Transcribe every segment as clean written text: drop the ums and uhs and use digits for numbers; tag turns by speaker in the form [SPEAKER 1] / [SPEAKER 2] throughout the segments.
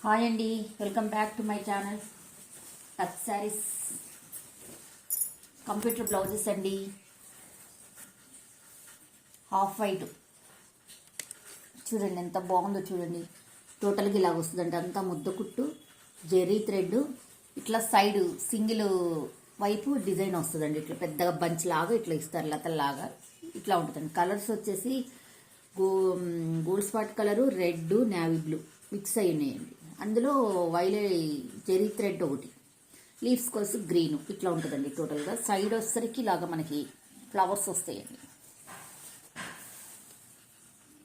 [SPEAKER 1] Hi అండి, welcome back to my channel touch saris computer blouses అండి. Half white చూడండి ఎంత బాగుందో చూడండి. టోటల్గా ఇలాగ వస్తుందండి. అంతా ముద్ద కుట్టు జెరీ థ్రెడ్ ఇట్లా సైడ్ సింగిల్ వైపు డిజైన్ వస్తుందండి. ఇట్లా పెద్దగా బంచ్ లాగా ఇట్లా ఇస్తారు, లతల్లాగా ఇట్లా ఉంటుందండి. కలర్స్ వచ్చేసి gold spot colour, red, navy blue mix అయి ఉన్నాయండి. అందులో వైలెట్ జెరీ థ్రెడ్ ఒకటి, లీవ్స్ కోసం గ్రీన్ ఇట్లా ఉంటుందండి. టోటల్గా సైడ్ వచ్చేసరికి ఇలాగా మనకి ఫ్లవర్స్ వస్తాయండి.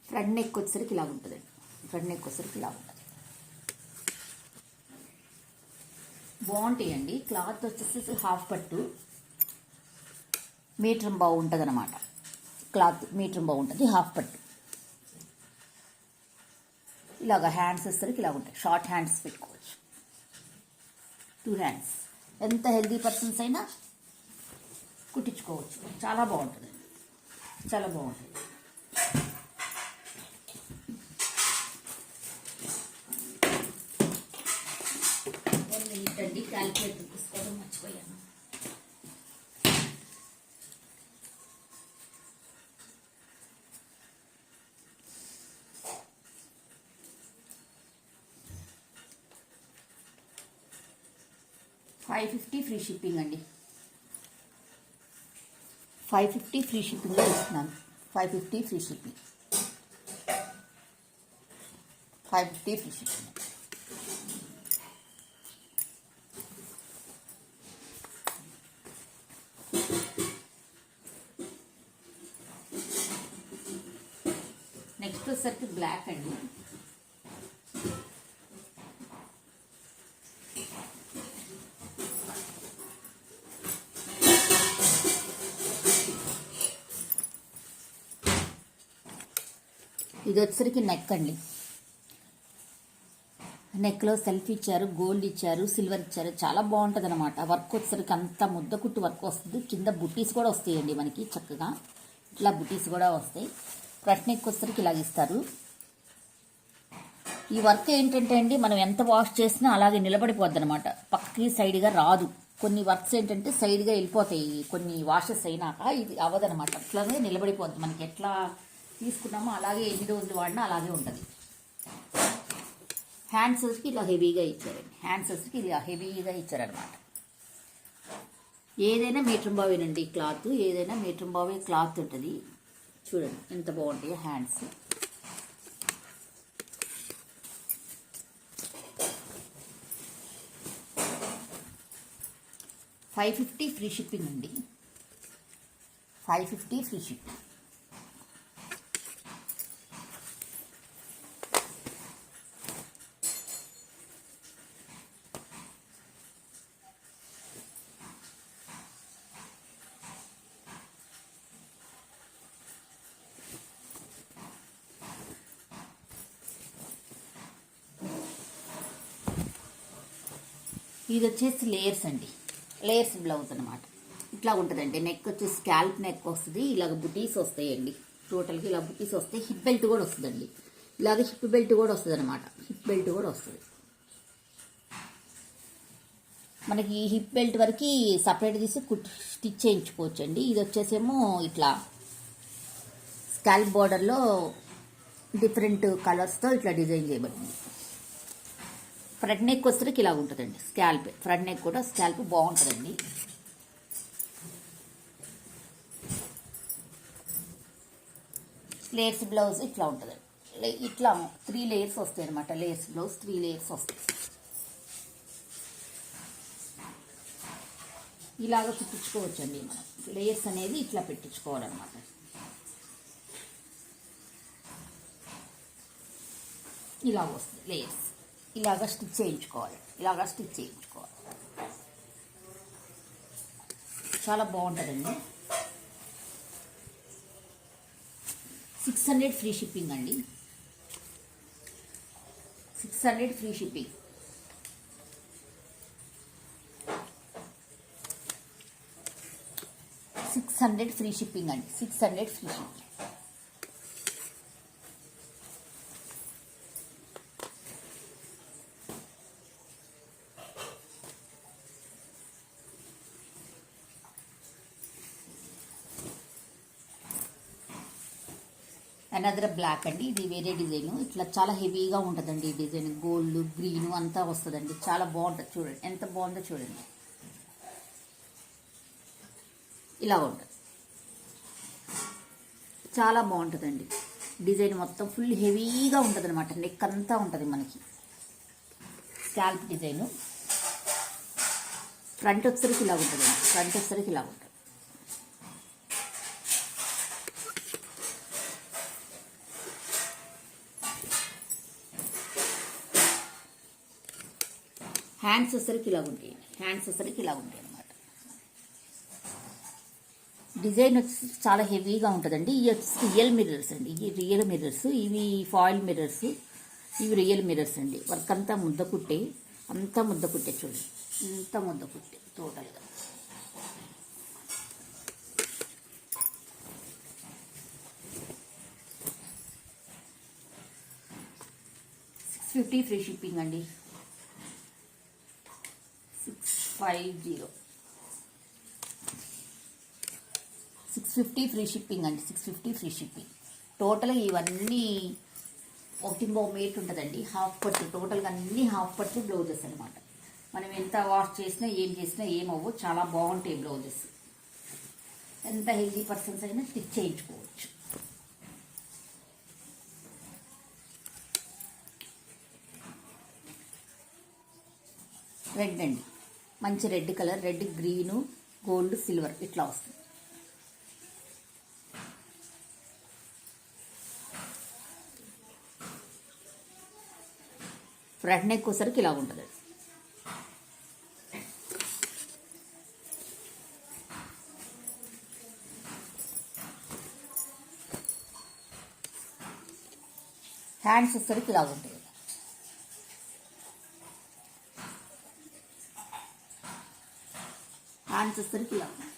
[SPEAKER 1] ఫ్రంట్ నెక్ వచ్చేసరికి ఇలాగ ఉంటుందండి. ఫ్రంట్ నెక్ వచ్చేసరికి ఇలా ఉంటుంది. బాగుంటాయండి. క్లాత్ వచ్చేసి హాఫ్ పట్టు మీటర్ బాగుంటుంది అనమాట. క్లాత్ మీటర్ బాగుంటుంది, హాఫ్ పట్టు. ఇలాగ హ్యాండ్స్ వచ్చేసరికి ఇలా ఉంటాయి. షార్ట్ హ్యాండ్స్ పెట్టుకోవచ్చు, 2 హ్యాండ్స్. ఎంత హెల్దీ పర్సన్స్ అయినా కుట్టించుకోవచ్చు. చాలా బాగుంటుంది, చాలా బాగుంటుంది. ఏంటండి క్యాలిక్యులేటర్ తీసుకోవడం మర్చిపోయాను. $550 ఫ్రీ షిప్పింగ్ అండి. 550 ఫ్రీ షిప్పింగ్లో ఇస్తున్నాను. 550 free shipping, 550 free shipping. Next వచ్చేసరికి బ్లాక్ అండి. ఇది వచ్చేసరికి నెక్ అండి. నెక్లో సెల్ఫ్ ఇచ్చారు, గోల్డ్ ఇచ్చారు, సిల్వర్ ఇచ్చారు. చాలా బాగుంటుంది అనమాట. వర్క్ వచ్చేసరికి అంతా ముద్ద కుట్టు వర్క్ వస్తుంది. కింద బుట్టీస్ కూడా వస్తాయండి మనకి చక్కగా. ఇట్లా బుట్టీస్ కూడా వస్తాయి. ఫ్రంట్ నెక్ వచ్చేసరికి ఇలాగ ఇస్తారు. ఈ వర్క్ ఏంటంటే అండి, మనం ఎంత వాష్ చేసినా అలాగే నిలబడిపోద్ది అనమాట. పక్కకి సైడ్గా రాదు. కొన్ని వర్క్స్ ఏంటంటే సైడ్గా వెళ్ళిపోతాయి. కొన్ని వాషెస్ అయినాక ఇది అవ్వదనమాట. అట్లాగే నిలబడిపోద్ది. మనకి ఎట్లా తీసుకున్నామో అలాగే ఎన్ని రోజులు వాడినా అలాగే ఉంటుంది. హ్యాండ్స్ వచ్చి ఇలా హెవీగా ఇచ్చారండి. హ్యాండ్స్ వచ్చి ఇలా హెవీగా ఇచ్చారనమాట. ఏదైనా మీటర్ బావేనండి క్లాత్, ఏదైనా మీటర్ బావే క్లాత్ ఉంటుంది. చూడండి ఎంత బాగుంటాయో హ్యాండ్స్. $550 ఫ్రీ షిప్పింగ్ అండి. 550 ఫ్రీ షిప్పింగ్. ఇది వచ్చేసి లేయర్స్ అండి. లేయర్స్ బ్లౌజ్ అనమాట. ఇట్లా ఉంటుందండి. నెక్ వచ్చేసి స్కాల్ప్ నెక్ వస్తుంది. ఇలాగ బుటీస్ వస్తాయండి. టోటల్గా ఇలా బుటీస్ వస్తాయి. హిప్ బెల్ట్ కూడా వస్తుందండి. ఇలాగ హిప్ బెల్ట్ కూడా వస్తుంది అనమాట. హిప్ బెల్ట్ కూడా వస్తుంది మనకి. హిప్ బెల్ట్ వరకు సపరేట్ తీసి స్టిచ్ చేయించుకోవచ్చు అండి. ఇది వచ్చేసేమో ఇట్లా స్కాల్ప్ బార్డర్లో డిఫరెంట్ కలర్స్తో ఇట్లా డిజైన్ చేయబడింది. ఫ్రంట్ నెక్ వచ్చేసరికి ఇలా ఉంటుందండి. స్కాల్ప్ ఫ్రంట్ నెక్ కూడా స్కాల్ప్ బాగుంటుందండి. లేయర్స్ బ్లౌజ్ ఇట్లా ఉంటుందండి. ఇట్లా 3 లేయర్స్ వస్తాయి అనమాట. లేయర్స్ బ్లౌజ్ 3 లేయర్స్ వస్తాయి. ఇలాగ కుట్టించుకోవచ్చండి మనం. లేయర్స్ అనేది ఇట్లా పెట్టించుకోవాలన్నమాట. ఇలాగ వస్తుంది లేయర్స్. ఇలాగ స్టిచ్ చేయించుకోవాలి. ఇలాగ స్టిచ్ చేయించుకోవాలి. చాలా బాగుంటుందండి. 600 ఫ్రీ షిప్పింగ్ అండి. 600 ఫ్రీ షిప్పింగ్. $600 ఫ్రీ షిప్పింగ్ అండి. 600 ఫ్రీ షిప్పింగ్. అనదర్ బ్లాక్ అండి. ఇది వేరే డిజైన్. ఇట్లా చాలా హెవీగా ఉంటుందండి ఈ డిజైన్. గోల్డ్ గ్రీన్ అంతా వస్తుందండి. చాలా బాగుంటుంది. చూడండి ఎంత బాగుందో చూడండి. ఇలా ఉంటుంది. చాలా బాగుంటుందండి డిజైన్. మొత్తం ఫుల్ హెవీగా ఉంటుంది అనమాట. నెక్ అంతా ఉంటుంది మనకి. Scalp design. ఫ్రంట్ వచ్చరికి ఇలా ఉంటుందండి. ఫ్రంట్ వచ్చరికి ఇలా ఉంటుంది. హ్యాండ్స్ వచ్చరికి ఇలా ఉంటాయి. హ్యాండ్స్ వచ్చరికి ఇలా ఉంటాయి అనమాట. డిజైన్ వచ్చి చాలా హెవీగా ఉంటుందండి. ఇవి వచ్చి రియల్ మిర్రర్స్ అండి. ఇవి రియల్ మిర్రర్స్. ఇవి ఫాయిల్ మిర్రర్స్. ఇవి రియల్ మిర్రర్స్ అండి. వర్క్ అంతా ముద్ద కుట్టే. అంతా ముద్ద కుట్టే చూడండి. అంతా ముద్ద కుట్టే టోటల్గా. $650 ఫ్రీ షిప్పింగ్ అండి. 650 650 ఫ్రీ షిప్పింగ్ అండి. 650 ఫ్రీ షిప్పింగ్. టోటల్గా ఇవన్నీ 1.5 మీటర్ ఉంటుందండి. హాఫ్ పట్టు. టోటల్గా అన్నీ హాఫ్ పట్టు బ్లౌజెస్ అనమాట. మనం ఎంత వాష్ చేసినా ఏం చేసినా ఏమవ్వు. చాలా బాగుంటాయి బ్లౌజెస్. ఎంత హెల్దీ పర్సన్స్ అయినా స్టిచ్ చేయించుకోవచ్చు. రెడ్ అండి. మంచి red colour. Red green gold silver ఇట్లా వస్తుంది. ఫ్రంట్ నెక్ వచ్చరికి ఇలా ఉంటుంది. హ్యాండ్స్ వచ్చరికి ఇలా ఉంటాయి. హ్యాండ్స్ వచ్చరికి ఇలా ఉంటాయి.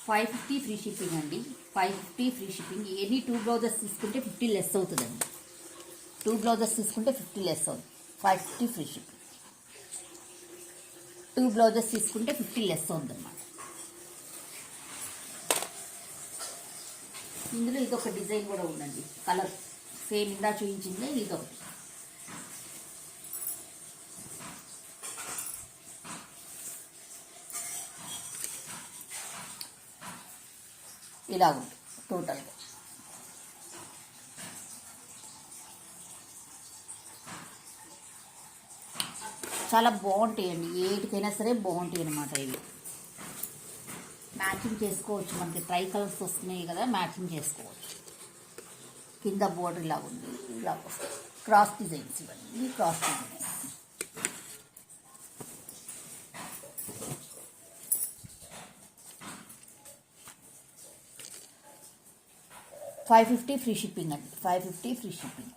[SPEAKER 1] $550 ఫ్రీ షిప్పింగ్ అండి. $550 ఫ్రీ షిప్పింగ్. ఎనీ 2 బ్లౌజెస్ తీసుకుంటే 50 లెస్ అవుతుందండి. 2 బ్లౌజెస్ తీసుకుంటే 50 లెస్ అవుతుంది. $550 ఫ్రీ షిప్పింగ్. 2 బ్లౌజెస్ తీసుకుంటే 50 లెస్ అవుతుందన్నమాట. ఇందులో ఇదొక డిజైన్ కూడా ఉందండి. కలర్ సేమ్ ఇందా చూపించిందే ఇదొకటి. ఇలా ఉంది టోటల్గా. చాలా బాగుంటాయండి. ఏటికైనా సరే బాగుంటాయి అన్నమాట. ఇవి మ్యాచింగ్ చేసుకోవచ్చు. మనకి ట్రై కలర్స్ వస్తున్నాయి కదా, మ్యాచింగ్ చేసుకోవచ్చు. కింద బోర్డర్ ఇలా ఉంది. ఇలా వస్తుంది. క్రాస్ డిజైన్స్ ఇవన్నీ క్రాస్ డిజైన్స్. $550 ఫ్రీ షిప్పింగ్ అండి. $550 ఫ్రీ షిప్పింగ్.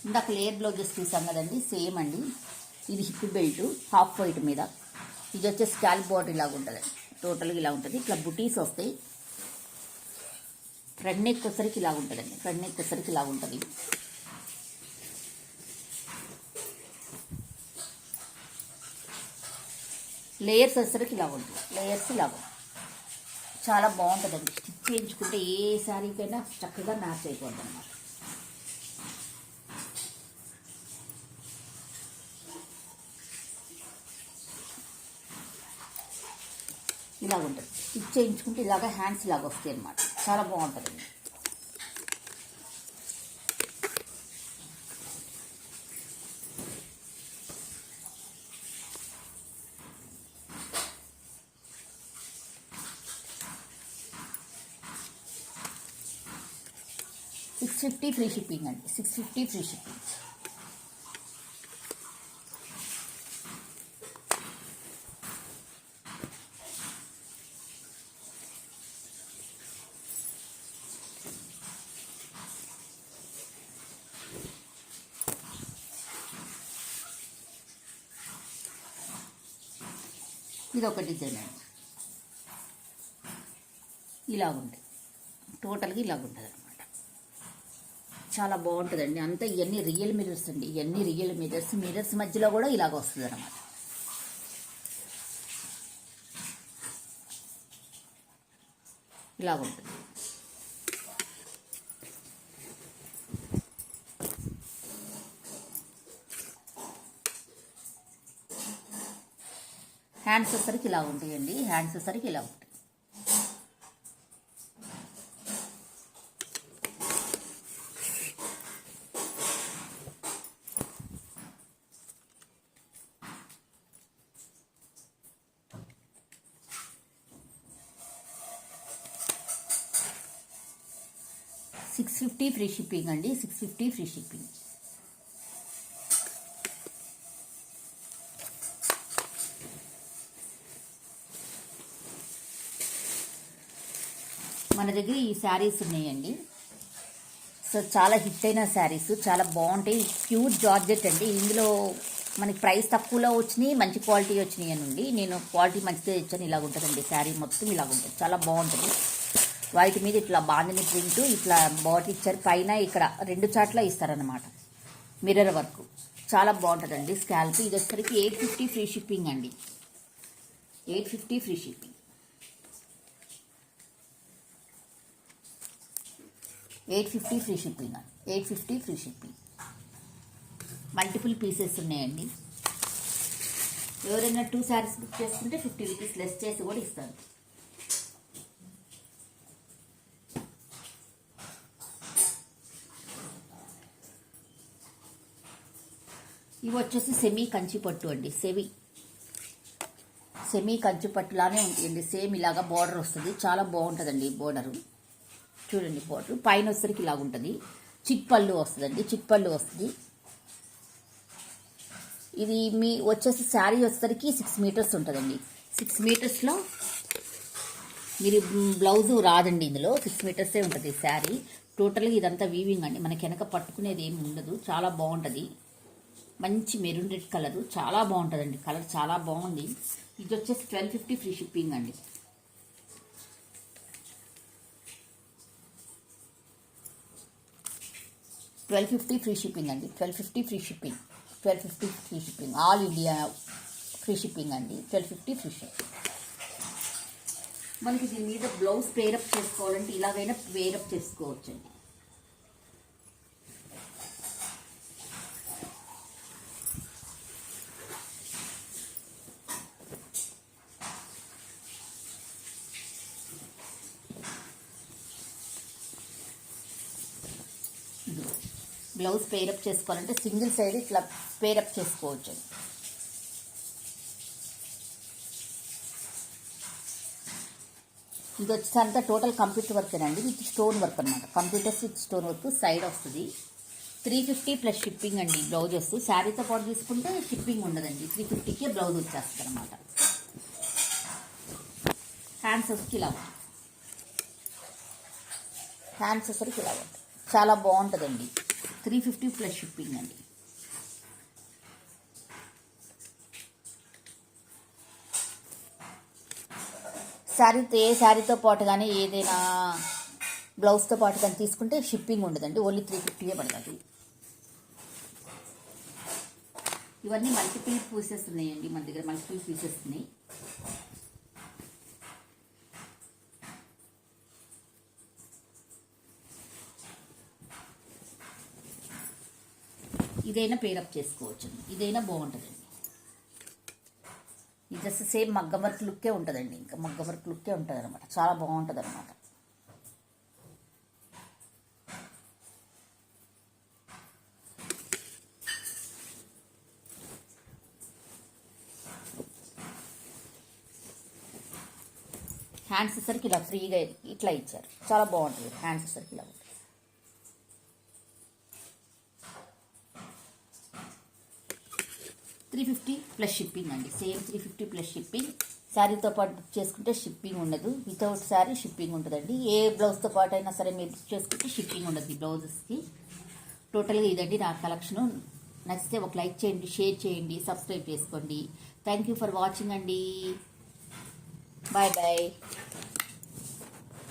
[SPEAKER 1] ఇందాక లేయర్ బ్లౌజెస్ చూసాం కదండి, సేమ్ అండి. ఇది హిప్ బెల్ట్ హాఫ్ వైట్ మీద. ఇది వచ్చేసి స్కాల్ప్ బార్డర్ ఇలాగ ఉంటుంది. టోటల్గా ఇలా ఉంటుంది. ఇట్లా బుటీస్ వస్తాయి. ఫ్రంట్ నెక్ వచ్చరికి ఇలా ఉంటుందండి. ఫ్రంట్ నెక్ వచ్చరికి ఇలా ఉంటుంది. లేయర్స్ వచ్చరికి ఇలా ఉంటుంది. లేయర్స్ ఇలా చాలా బాగుంటుందండి. స్టిచ్ చేయించుకుంటే ఏ శారీకైనా చక్కగా మ్యాచ్ అయిపోద్ది అన్నమాట. ఇలా ఉంటుంది. స్టిచ్ చేయించుకుంటే ఇలాగ హ్యాండ్స్ ఇలాగ వస్తాయి అన్నమాట. చాలా బాగుంటుందండి. $650 ఫ్రీ షిప్పింగ్ అండి. $650 ఫ్రీ షిప్పింగ్. ఇది ఒక డిజైన్ అండి. ఇలాగుంటుంది, టోటల్గా ఇలాగుంటుంది అనమాట. చాలా బాగుంటుందండి. అంతా ఇవన్నీ రియల్ మిర్రర్స్ అండి, ఇవన్నీ రియల్ మిర్రర్స్. మిర్రర్స్ మధ్యలో కూడా ఇలాగ వస్తుంది అనమాట. ఇలాగుంటుంది. హ్యాండ్స్ వచ్చేసరికి ఇలా ఉంటాయండి. హ్యాండ్స్ వచ్చేసరికి ఇలా ఉంటాయి. $650 ఫ్రీ షిప్పింగ్ అండి. $650 ఫ్రీ షిప్పింగ్. మన దగ్గర ఈ శారీస్ ఉన్నాయండి. సో చాలా హిట్ అయిన శారీస్, చాలా బాగుంటాయి. ప్యూర్ జార్జెట్ అండి. ఇందులో మనకి ప్రైస్ తక్కువలో వచ్చినాయి, మంచి క్వాలిటీ వచ్చినాయి అనండి. నేను క్వాలిటీ మంచిదే ఇచ్చాను. ఇలాగ ఉంటుందండి శారీ మొత్తం, ఇలాగ ఉంటుంది. చాలా బాగుంటుంది. వాటి మీద ఇట్లా బాందిని ప్రింట్, ఇట్లా బాటిల్ ఇచ్చారు. పైన ఇక్కడ 2 చాట్ల ఇస్తారనమాట మిర్రర్ వర్క్. చాలా బాగుంటుందండి. స్కాల్ప్ ఇది వచ్చేసరికి $850 ఫ్రీ షిప్పింగ్ అండి. $850 ఫ్రీ షిప్పింగ్. $850 ఫ్రీ షిప్పింగ్ అండి. $850 ఫ్రీ షిప్పింగ్. మల్టిపుల్ పీసెస్ ఉన్నాయండి. ఎవరైనా 2 శారీస్ బుక్ చేసుకుంటే ₹50 లెస్ చేసి కూడా ఇస్తాను. ఇవి వచ్చేసి సెమీ కంచి పట్టు అండి. సెమీ కంచి పట్టులానే ఉంటాయండి. సేమ్ ఇలాగా బార్డర్ వస్తుంది. చాలా బాగుంటుందండి బోర్డరు. చూడండి, బార్డర్ పైన వచ్చేసరికి ఇలాగ ఉంటుంది. చిట్ పళ్ళు వస్తుందండి. చిట్ పళ్ళు వస్తుంది. ఇది మీ వచ్చేసి శారీ వచ్చేసరికి 6 మీటర్స్ ఉంటుందండి. 6 మీటర్స్లో మీరు బ్లౌజు రాదండి. ఇందులో 6 మీటర్సే ఉంటుంది శారీ. టోటల్గా ఇదంతా వీవింగ్ అండి. మనకి వెనక పట్టుకునేది ఏమి ఉండదు. చాలా బాగుంటుంది. మంచి మెరూన్ రెడ్ కలరు, చాలా బాగుంటుందండి. కలర్ చాలా బాగుంది. ఇది వచ్చేసి $1250 ఫ్రీ షిప్పింగ్ అండి. $1250 ఫ్రీ షిప్పింగ్ అండి. $1250 free shipping. $1250 free shipping. All India free shipping అండి. $1250 ఫ్రీ షిప్పింగ్. మనకి దీని మీద బ్లౌజ్ పేరప్ చేసుకోవాలంటే ఇలాగైనా పేరప్ చేసుకోవచ్చండి. బ్లౌజ్ పేరప్ చేసుకోవాలంటే సింగిల్ సైడ్ ఇట్లా పేరప్ చేసుకోవచ్చు. ఇది వచ్చేసంతా టోటల్ కంప్యూటర్ వర్క్ అండి. విత్ స్టోన్ వర్క్ అనమాట. Computers with stone work side వస్తుంది. $350 ప్లస్ షిప్పింగ్ అండి. బ్లౌజెస్ శారీతో పాటు తీసుకుంటే షిప్పింగ్ ఉండదండి. $350కే బ్లౌజ్ వచ్చేస్తుంది అనమాట. హ్యాండ్స్ వచ్చి ఇలా ఉంటుంది. హ్యాండ్స్ వచ్చరికి ఇలా ఉంటుంది. చాలా బాగుంటుందండి. $350 ప్లస్ షిప్పింగ్ అండి. శారీతో ఏ శారీతో పాటు కానీ ఏదైనా బ్లౌజ్తో పాటు కానీ తీసుకుంటే షిప్పింగ్ ఉండదండి. ఓన్లీ $350 పడుతుంది. ఇవన్నీ మల్టిపుల్ పీసెస్ ఉన్నాయండి. మన దగ్గర మల్టిపుల్ పీసెస్ ఉన్నాయి. ఇదైనా పేరప్ చేసుకోవచ్చు. ఇదైనా బాగుంటుందండి. ఇది జస్ట్ సేమ్ మగ్గం వర్క్ లుక్కే ఉంటుందండి. ఇంకా మగ్గం వర్క్ లుక్కే ఉంటుంది అనమాట. చాలా బాగుంటుంది అనమాట. హ్యాండ్స్ సరికి ఇలా ఫ్రీగా ఇట్లా ఇచ్చారు. చాలా బాగుంటుంది. హ్యాండ్స్ సరికి ఇలా ఉంటుంది. $350 ప్లస్ షిప్పింగ్ అండి. Same $350 plus shipping. శారీతో పాటు బుక్ చేసుకుంటే షిప్పింగ్ ఉండదు. వితౌట్ శారీ షిప్పింగ్ ఉంటుందండి. ఏ బ్లౌజ్తో పాటు అయినా సరే మీరు బుక్ చేసుకుంటే షిప్పింగ్ ఉండదు బ్లౌజెస్కి. టోటల్గా ఇదండి నా కలెక్షను. నచ్చితే ఒక లైక్ చేయండి, షేర్ చేయండి, సబ్స్క్రైబ్ చేసుకోండి. థ్యాంక్ యూ ఫర్ వాచింగ్ అండి. Bye bye.